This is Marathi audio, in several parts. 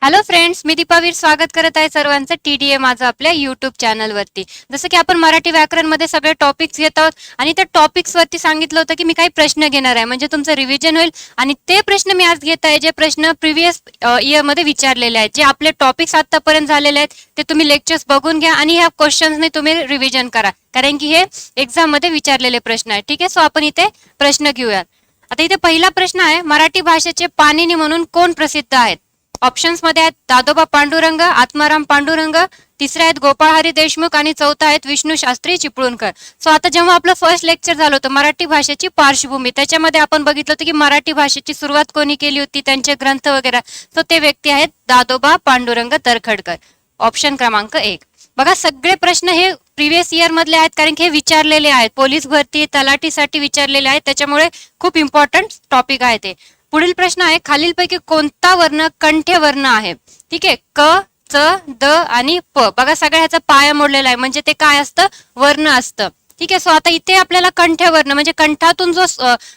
हॅलो फ्रेंड्स, मी दीपावीर स्वागत करत आहे सर्वांचं टीडीए माझं आपल्या युट्यूब चॅनलवरती. जसं की आपण मराठी व्याकरणमध्ये सगळे टॉपिक्स घेत आहोत आणि त्या टॉपिक्सवरती सांगितलं होतं की मी काही प्रश्न घेणार आहे, म्हणजे तुमचं रिव्हिजन होईल. आणि ते प्रश्न मी आज घेत आहे जे प्रश्न प्रिव्हियस इयरमध्ये विचारलेले आहेत. जे आपले टॉपिक्स आतापर्यंत झालेले आहेत ते तुम्ही लेक्चर्स बघून घ्या आणि ह्या क्वेश्चन्सने तुम्ही रिव्हिजन करा, कारण की हे एक्झाममध्ये विचारलेले प्रश्न आहेत. ठीक आहे, सो आपण इथे प्रश्न घेऊयात. आता इथे पहिला प्रश्न आहे, मराठी भाषेचे पाणिनी म्हणून कोण प्रसिद्ध आहेत? ऑप्शन्स मध्ये आहेत दादोबा पांडुरंग, आत्माराम पांडुरंग, तिसरे आहेत गोपाळहरी देशमुख आणि चौथा आहेत विष्णू शास्त्री चिपळूणकर. सो आता जेव्हा आपलं फर्स्ट लेक्चर झालं होतं मराठी भाषेची पार्श्वभूमी, त्याच्यामध्ये आपण बघितलं होतं की मराठी भाषेची सुरुवात कोणी केली होती, त्यांचे ग्रंथ वगैरे. सो ते व्यक्ती आहेत दादोबा पांडुरंग तरखडकर. ऑप्शन क्रमांक 1. बघा, सगळे प्रश्न हे प्रिव्हियस इयर मधले आहेत, कारण की हे विचारलेले आहेत, पोलीस भरती तलाठीसाठी विचारलेले आहेत, त्याच्यामुळे खूप इम्पॉर्टंट टॉपिक आहे ते. पुढील प्रश्न आहे, खालीलपैकी कोणता वर्ण कंठ्य वर्ण आहे? ठीक आहे, क, च, द आणि प. बघा, सगळ्याचा पाया मोडलेला आहे, म्हणजे ते काय असतं? वर्ण असतं. ठीक आहे, सो आता इथे आपल्याला कंठ्य वर्ण म्हणजे कंठातून जो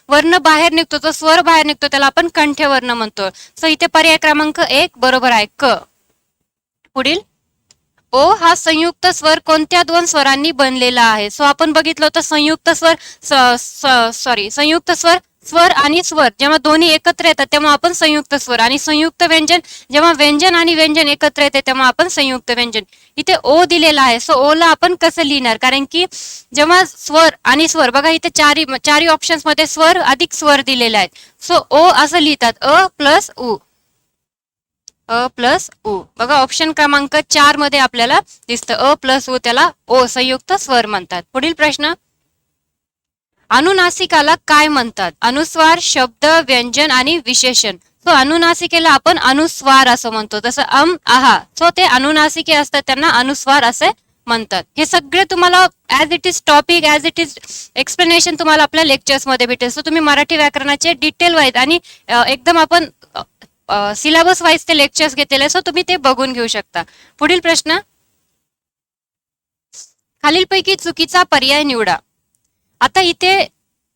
वर्ण बाहेर निघतो, जो स्वर बाहेर निघतो, त्याला आपण कंठ्य वर्ण म्हणतो. सो इथे पर्याय क्रमांक 1 बरोबर आहे, क. पुढील, ओ हा संयुक्त स्वर कोणत्या दोन स्वरांनी बनलेला आहे? सो आपण बघितलं होतं संयुक्त स्वर स्वर आणि स्वर जेव्हा दोन्ही एकत्र येतात तेव्हा आपण संयुक्त स्वर, आणि संयुक्त व्यंजन जेव्हा व्यंजन आणि व्यंजन एकत्र येते तेव्हा आपण संयुक्त व्यंजन. इथे ओ दिलेला आहे, सो ओ ला आपण कसं लिहिणार? कारण की जेव्हा स्वर आणि स्वर, बघा इथे चारी ऑप्शन्स मध्ये स्वर अधिक स्वर दिलेले आहेत, सो ओ असं लिहितात, अ प्लस उ, अ प्लस उ. बघा ऑप्शन क्रमांक 4 मध्ये आपल्याला दिसतं अ प्लस उ, त्याला ओ संयुक्त स्वर म्हणतात. पुढील प्रश्न, अनुनासिकाला काय म्हणतात? अनुस्वार, शब्द, व्यंजन आणि विशेषण. सो अनुनासिकेला आपण अनुस्वार असं म्हणतो, जसं आहा. सो ते अनुनासिके असतात, त्यांना अनुस्वार असे म्हणतात. हे सगळे तुम्हाला as it is topic, as it is explanation तुम्हाला आपल्या लेक्चर्स मध्ये भेटेल. सो तुम्ही मराठी व्याकरणाचे डिटेल वाईज आणि एकदम आपण सिलेबस वाईज ते लेक्चर्स घेतलेले, सो तुम्ही ते बघून घेऊ शकता. पुढील प्रश्न, खालीलपैकी चुकीचा पर्याय निवडा. आता इथे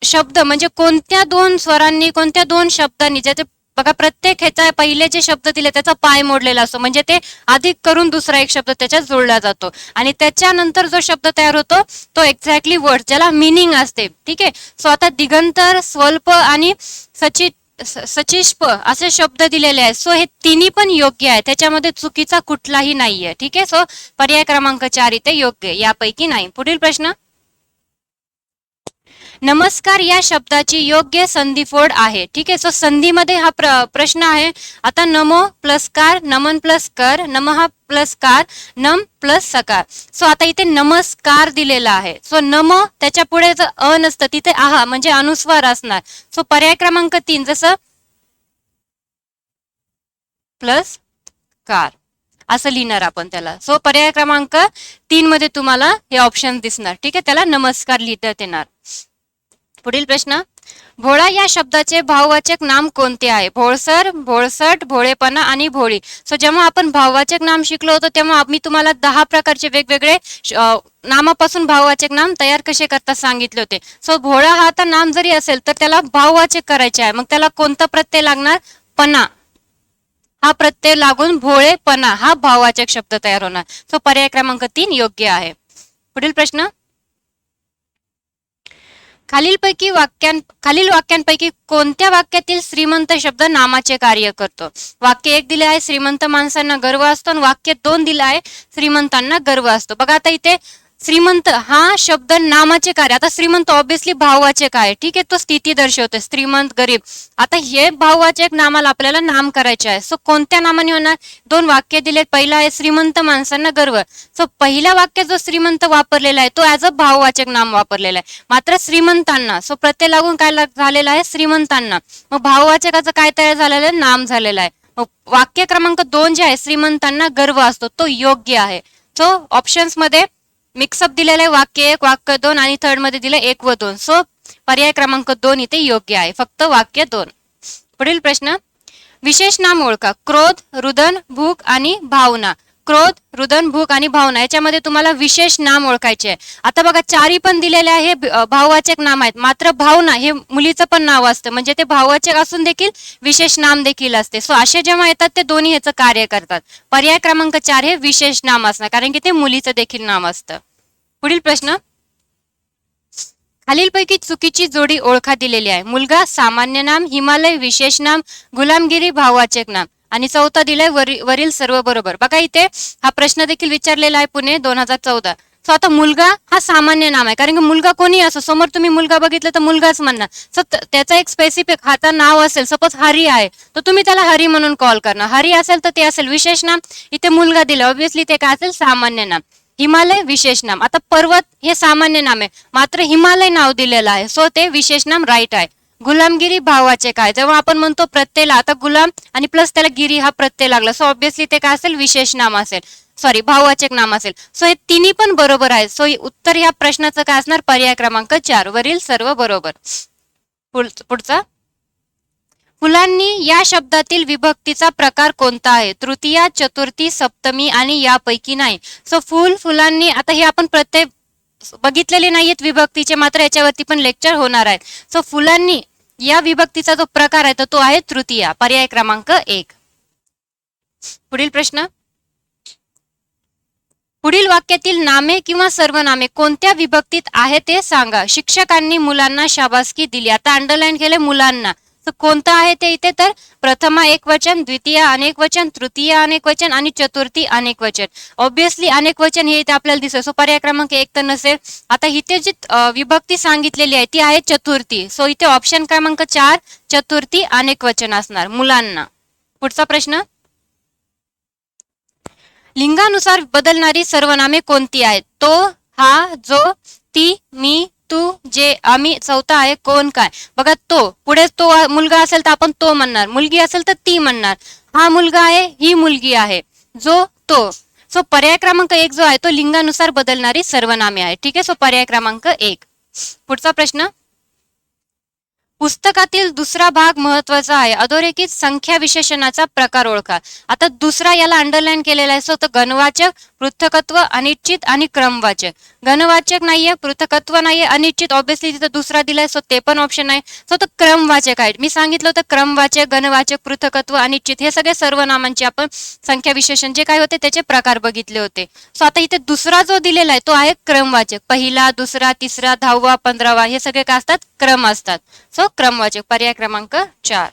शब्द म्हणजे कोणत्या दोन स्वरांनी, कोणत्या दोन शब्दांनी, ज्याचे बघा प्रत्येक ह्याचा पहिले जे शब्द दिले त्याचा पाय मोडलेला असतो, म्हणजे ते अधिक करून दुसरा एक शब्द त्याच्यात जोडला जातो आणि त्याच्यानंतर जो शब्द तयार होतो तो एक्झॅक्टली वर्ड, ज्याला मिनिंग असते. ठीक आहे, सो आता दिगंतर, स्वल्प आणि सचिष्प असे शब्द दिलेले आहेत. सो हे तिन्ही पण योग्य आहे, त्याच्यामध्ये चुकीचा कुठलाही नाहीये. ठीक आहे, सो पर्याय क्रमांक 4 इथे योग्य, यापैकी नाही. पुढील प्रश्न, नमस्कार या शब्दाची योग्य संधिफोड आहे. ठीक आहे, सो संधीमध्ये हा प्रश्न आहे. आता नमो प्लस कार, नमन प्लस कर, नमः प्लस कार, नम प्लस सकार. सो आता इथे नमस्कार दिलेला आहे, सो नम त्याच्या पुढे जर अ नसतं तिथे आहा म्हणजे अनुस्वार असणार. सो पर्याय क्रमांक 3 जसं प्लस कार असं लिहिणार आपण त्याला. सो पर्याय क्रमांक 3 मध्ये तुम्हाला हे ऑप्शन दिसणार. ठीक आहे, त्याला नमस्कार लिहिण्यात येणार. पुढील प्रश्न, भोळा या शब्दाचे भाववाचक नाम कोणते आहे? भोळसर, भोळसट, भोळेपणा आणि भोळी. सो जेव्हा आपण भाववाचक नाम शिकलो होतो तेव्हा मी तुम्हाला 10 प्रकारचे वेगवेगळे नामापासून भाववाचक नाम तयार कसे करतात सांगितले होते. सो भोळा हा आता नाम जरी असेल तर त्याला भाववाचक करायचे आहे, मग त्याला कोणता प्रत्यय लागणार? पणा. हा प्रत्यय लागून भोळेपणा हा भाववाचक शब्द तयार होणार. सो पर्याय क्रमांक 3 योग्य आहे. पुढील प्रश्न, खालील वाक्यांपैकी कोणत्या वाक्यातील श्रीमंत शब्द नामाचे कार्य करतो? वाक्य 1 दिले आहे, श्रीमंत माणसांना गर्व असतो, आणि वाक्य 2 दिलं आहे, श्रीमंतांना गर्व असतो. बघा आता इथे श्रीमंत हा शब्द नामाचे कार्य, आता श्रीमंत ऑब्विसली भाववाचक आहे. ठीक आहे, तो स्थिती दर्शवतो, श्रीमंत, गरीब. आता हे भाववाचक नामाला आपल्याला नाम करायचे आहे. सो कोणत्या नामाने होणार? 2 वाक्य दिलेत, पहिला आहे श्रीमंत माणसांना गर्व. सो पहिल्या वाक्यात जो श्रीमंत वापरलेला आहे तो ऍज अ भाववाचक नाम वापरलेला आहे, मात्र श्रीमंतांना सो प्रत्यय लागून काय झालेला आहे? श्रीमंतांना. मग भाववाचकाचं काय तयार झालेलं आहे? नाम झालेलं आहे. मग वाक्य क्रमांक 2 जे आहे श्रीमंतांना गर्व असतो तो योग्य आहे. सो ऑप्शन्स मध्ये मिक्सअप दिलेलं आहे, वाक्य 1, वाक्य 2 आणि थर्ड मध्ये दिलं 1 व 2. सो पर्याय क्रमांक 2 इथे योग्य आहे, फक्त वाक्य 2. पुढील प्रश्न, विशेष नाम ओळखा. क्रोध, रुदन, भूक आणि भावना. क्रोध, रुदन, भूक आणि भावना याच्यामध्ये तुम्हाला विशेष नाम ओळखायचे आहे. आता बघा चारी पण दिलेले आहे भाववाचक नाम आहेत, मात्र भावना हे मुलीचं पण नाव असतं, म्हणजे ते भाववाचक असून देखील विशेष नाम देखील असते. सो असे जेव्हा येतात ते दोन्ही ह्याचं कार्य करतात. पर्याय क्रमांक 4 हे विशेष नाम असणार, कारण की ते मुलीचं देखील नाम असतं. पुढील प्रश्न, खालीलपैकी चुकीची जोडी ओळखा दिलेली आहे. मुलगा सामान्य नाम, हिमालय विशेष नाम, गुलामगिरी भाववाचक नाम आणि चौथा दिलाय वरील सर्व बरोबर. बघा इथे हा प्रश्न देखील विचारलेला आहे पुणे 2014. सो आता मुलगा हा सामान्य नाम आहे, कारण की मुलगा कोणी असो, समोर तुम्ही मुलगा बघितलं तर मुलगाच म्हणणार. सो त्याचा एक स्पेसिफिक हाता नाव असेल, सपोज हरी आहे तर तुम्ही त्याला हरी म्हणून कॉल करणार. हरी असेल तर ते असेल विशेष नाम, इथे मुलगा दिला ऑब्व्हियसली ते काय असेल सामान्य नाम. हिमालय विशेष नाम, आता पर्वत हे सामान्य नाम आहे, मात्र हिमालय नाव दिलेलं आहे, सो ते विशेष नाम राईट आहे. गुलामगिरी भाववाचक आहे, जेव्हा आपण म्हणतो प्रत्ययला आता गुलाम आणि प्लस त्याला गिरी हा प्रत्यय लागला, सो ऑब्व्हियसली ते काय असेल विशेष नाम असेल, सॉरी भाववाचक नाम असेल. सो हे तिन्ही पण बरोबर आहे. सो उत्तर ह्या प्रश्नाचं काय असणार, पर्याय क्रमांक 4 वरील सर्व बरोबर. पुढचा, फुलांनी या शब्दातील विभक्तीचा प्रकार कोणता आहे? तृतीया, चतुर्थी, सप्तमी आणि यापैकी नाही. सो फुलांनी, आता हे आपण प्रत्यय बघितलेले नाहीयेत विभक्तीचे, मात्र याच्यावरती पण लेक्चर होणार आहे. सो फुलांनी या विभक्तीचा जो प्रकार आहे तो आहे तृतीया, पर्याय क्रमांक 1. पुढील प्रश्न, पुढील वाक्यातील नामे किंवा सर्वनामे कोणत्या विभक्तीत आहे ते सांगा. शिक्षकांनी मुलांना शाबासकी दिली. आता अंडरलाईन केले मुलांना, कोणतं आहे ते इथे, तर प्रथमा एक वचन, द्वितीय अनेक वचन, तृतीय अनेक वचन आणि चतुर्थी अनेक वचन. ऑब्व्हियसली अनेक वचन हे इथे आपल्याला दिसेल, सो पर्याय क्रमांक 1 तर नसेल. आता इथे जी विभक्ती सांगितलेली आहे ती आहे चतुर्थी, सो इथे ऑप्शन क्रमांक 4 चतुर्थी अनेक वचन असणार मुलांना. पुढचा प्रश्न, लिंगानुसार बदलणारी सर्वनामे कोणती आहेत? तो, हा, जो, ती, मी, तू, जे, आम्ही. चौथा आहे कोण काय. बघा तो पुढे तो मुलगा असेल तर आपण तो म्हणणार, मुलगी असेल तर ती म्हणणार. हा मुलगा आहे, ही मुलगी आहे, जो, तो. सो पर्याय क्रमांक 1 जो आहे तो लिंगानुसार बदलणारी सर्वनामे आहे. ठीक आहे, सो पर्याय क्रमांक 1. पुढचा प्रश्न, पुस्तकातील दुसरा भाग महत्वाचा आहे. अधोरेखित संख्या विशेषणाचा प्रकार ओळखा. आता दुसरा याला अंडरलाईन केलेला आहे, सो तो गणवाचक, पृथकत्व, अनिश्चित आणि क्रमवाचक. गणवाचक नाहीये, पृथकत्व नाहीये, अनिश्चित ऑब्व्हियसली तिथं दुसरा दिलाय, सो ते पण ऑप्शन आहे. सो तो क्रमवाचक आहे. मी सांगितलं होतं क्रमवाचक, गणवाचक, पृथकत्व, अनिश्चित हे सगळे सर्वनामांचे आपण संख्या विशेषण जे काय होते त्याचे प्रकार बघितले होते. सो आता इथे दुसरा जो दिलेला आहे तो आहे क्रमवाचक. पहिला, दुसरा, तिसरा, 10वा, 15वा हे सगळे काय असतात, क्रम असतात. सो क्रमवाचक, पर्याय क्रमांक 4.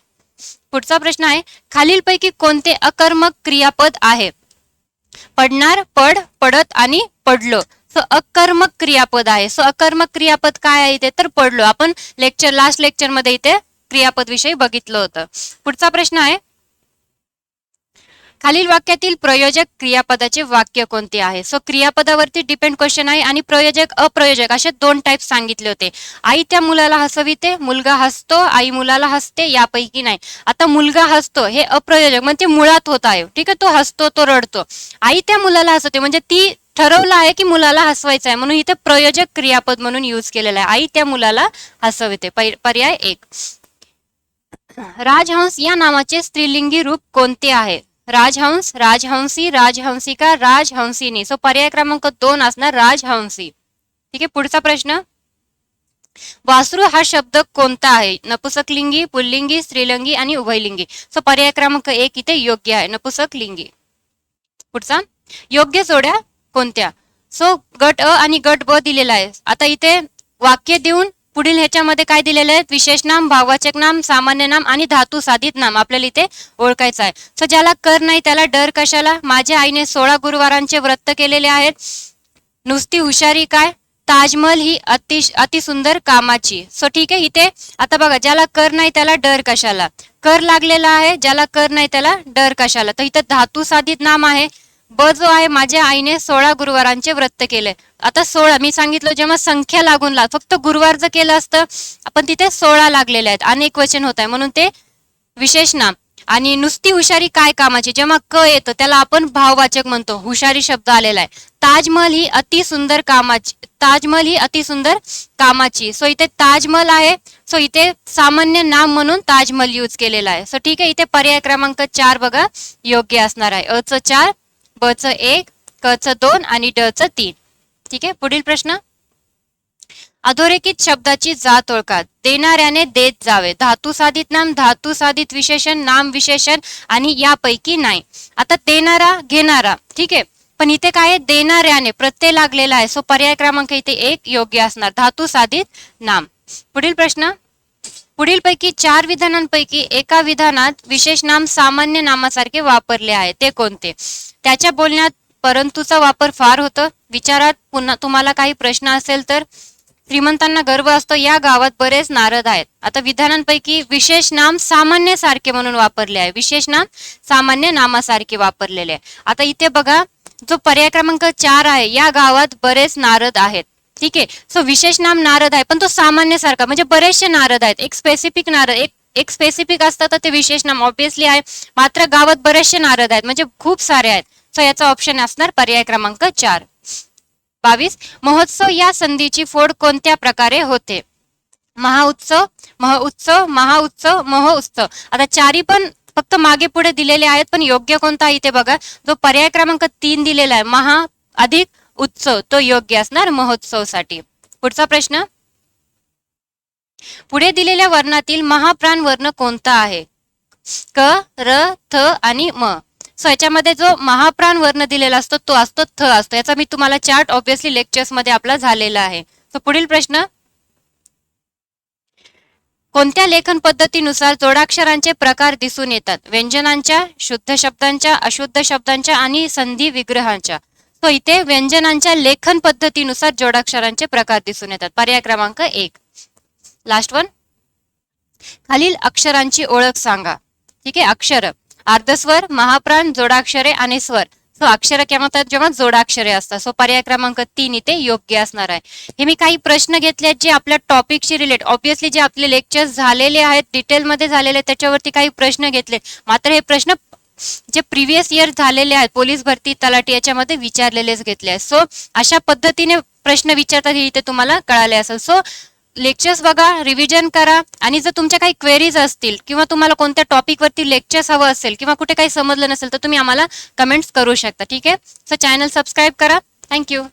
पुढचा प्रश्न आहे, खालीलपैकी कोणते अकर्मक क्रियापद आहे? पडणार, पड, पडत आणि पडलो. सो अकर्मक क्रियापद आहे. सो अकर्मक क्रियापद काय आहे इथे, तर पडलो. आपण लास्ट लेक्चर मध्ये इथे क्रियापद विषयी बघितलं होतं. पुढचा प्रश्न आहे, खालील वाक्यातील प्रयोजक क्रियापदाचे वाक्य कोणते आहे? सो क्रियापदावरती डिपेंड क्वेश्चन आहे आणि प्रयोजक अप्रयोजक असे 2 टाइप सांगितले होते. आई त्या मुलाला हसविते, मुलगा हसतो, आई मुलाला हसते, यापैकी नाही. आता मुलगा हसतो हे अप्रयोजक म्हणजे मुळात होत आहे. ठीक आहे, तो हसतो, तो रडतो. आई त्या मुलाला हसवते म्हणजे ती ठरवलं आहे की मुलाला हसवायचं आहे, म्हणून इथे प्रयोजक क्रियापद म्हणून यूज केलेलं आहे. आई त्या मुलाला हसवते, पर्याय 1. राजहंस या नावाचे स्त्रीलिंगी रूप कोणते आहे? राजहंस, राजहंसी, राजहंसिका, राजहंसिनी. सो पर्याय क्रमांक 2 असणार राजहंसी. ठीक आहे, पुढचा प्रश्न, वासरू हा शब्द कोणता आहे? नपुसकलिंगी, पुल्लिंगी, स्त्रीलिंगी आणि उभयलिंगी. सो पर्याय क्रमांक 1 इथे योग्य आहे, नपुसकलिंगी. पुढचा, योग्य जोड्या कोणत्या? सो गट अ आणि गट ब दिलेला आहे. आता इथे वाक्य देऊन पुढील ह्याच्यामध्ये काय दिलेलं आहे, विशेष नाम, भाववाचक नाम, सामान्य नाम आणि धातू साधित नाम आपल्याला इथे ओळखायचं आहे. सो ज्याला कर नाही त्याला डर कशाला? माझ्या आईने 16 गुरुवारांचे व्रत केलेले आहेत. नुसती हुशारी काय? ताजमहल ही अतिसुंदर कामाची. सो ठीक आहे, इथे आता बघा ज्याला कर नाही त्याला डर कशाला, कर लागलेला आहे, ज्याला कर नाही त्याला डर कशाला. तर इथं धातू साधित नाम आहे. ब जो आहे, माझ्या आईने 16 गुरुवारांचे व्रत केले. आता 16 मी सांगितलं जेव्हा संख्या लागून फक्त गुरुवार जर केलं असतं आपण तिथे 16 लागलेले आहेत, अनेक वचन होत आहे म्हणून ते विशेष नाम. आणि नुसती हुशारी काय कामाची, जेव्हा क येतं त्याला आपण भाववाचक म्हणतो, हुशारी शब्द आलेला आहे. ताजमहल ही अतिसुंदर कामाची, ताजमहल ही अतिसुंदर कामाची. सो इथे ताजमहल आहे, सो इथे सामान्य नाम म्हणून ताजमहल यूज केलेला आहे. सो ठीक आहे, इथे पर्याय क्रमांक 4 बघा योग्य असणार आहे. अ च 4 ब च 1, क च 2 आणि ड च 3. ठीक आहे, पुढील प्रश्न. अधोरेखित शब्दाची जात ओळखा. देणाऱ्याने देत जावे. धातू साधित नाम, धातू साधित विशेषण, नाम विशेषण आणि यापैकी नाही. आता देणारा, घेणारा, ठीक आहे, पण इथे काय आहे, देणाऱ्याने प्रत्यय लागलेला आहे. सो पर्याय क्रमांक इथे 1 योग्य असणार. धातू साधित नाम. पुढील प्रश्न. पुढीलपैकी 4 विधानांपैकी एका विधानात विशेष नाम सामान्य नामासारखे वापरले आहे, ते कोणते? त्याच्या बोलण्यात परंतुचा वापर फार होतो. विचारात पुन्हा तुम्हाला काही प्रश्न असेल तर. श्रीमंतांना गर्व असतो, या गावात बरेच नारद आहेत. आता विधानांपैकी विशेष नाम सामान्य सारखे म्हणून वापरले आहे. विशेष नाम सामान्य नामासारखे वापरलेले आहे. आता इथे बघा, जो पर्याय क्रमांक 4 आहे, या गावात बरेच नारद आहेत. ठीक आहे, सो विशेष नाम नारद आहे, पण तो सामान्य सारखा म्हणजे बरेचसे नारद आहेत. एक स्पेसिफिक नारद, एक स्पेसिफिक असतं तर ते विशेष नाम ऑब्विसली आहे. मात्र गावात बरेचसे नारद आहेत म्हणजे खूप सारे आहेत. सो याचा ऑप्शन असणार पर्याय क्रमांक 4. 22. महोत्सव या संधीची फोड कोणत्या प्रकारे होते? महाउत्सव, महोत्सव, महाउत्सव, महोत्सव. आता चारी पण फक्त मागे पुढे दिलेले आहेत, पण योग्य कोणता इथे बघा, जो पर्याय क्रमांक 3 दिलेला आहे, महा अधिक उत्सव, तो योग्य असणार महोत्सवसाठी. पुढचा प्रश्न. पुढे दिलेल्या वर्णातील महाप्राण वर्ण कोणता आहे? क, र, थ आणि म. सो याच्यामध्ये जो महाप्राण वर्ण दिलेला असतो तो असतो थ असतो. याचा मी तुम्हाला चार्ट ऑब्विसली लेक्चर्स मध्ये आपला झालेला आहे. सो पुढील प्रश्न. कोणत्या लेखन पद्धतीनुसार जोडाक्षरांचे प्रकार दिसून येतात? व्यंजनांच्या, शुद्ध शब्दांच्या, अशुद्ध शब्दांच्या आणि संधी विग्रहांच्या. तो इथे व्यंजनांच्या लेखन पद्धतीनुसार जोडाक्षरांचे प्रकार दिसून येतात. पर्याय क्रमांक 1. Last one. खालील अक्षरांची ओळख सांगा. ठीक आहे, अक्षर, अर्धस्वर, महाप्राण, जोडाक्षरे आणि स्वर. सो अक्षर केव्हा होतात? जेव्हा जोडाक्षरे असतात. सो पर्याय क्रमांक 3 इथे योग्य असणार आहे. हे मी काही प्रश्न घेतले जे आपल्या टॉपिकशी रिलेट, ऑब्विसली जे आपले लेक्चर्स झालेले आहेत डिटेलमध्ये झालेले त्याच्यावरती काही प्रश्न घेतले. मात्र हे प्रश्न जे प्रिव्हियस इयर झालेले आहेत पोलीस भरती, तलाठी याच्यामध्ये विचारलेलेच घेतले आहेत. सो अशा पद्धतीने प्रश्न विचारतात हे इथे तुम्हाला कळाले असेल. सो लेक्चर्स बघा, रिव्हिजन करा आणि जर तुमच्या काही क्वेरीज असतील किंवा तुम्हाला कोणत्या टॉपिकवरती लेक्चर्स हवं असेल किंवा कुठे काही समजलं नसेल तर तुम्ही आम्हाला कमेंट्स करू शकता. ठीक आहे, सो चॅनल सबस्क्राईब करा. थँक्यू.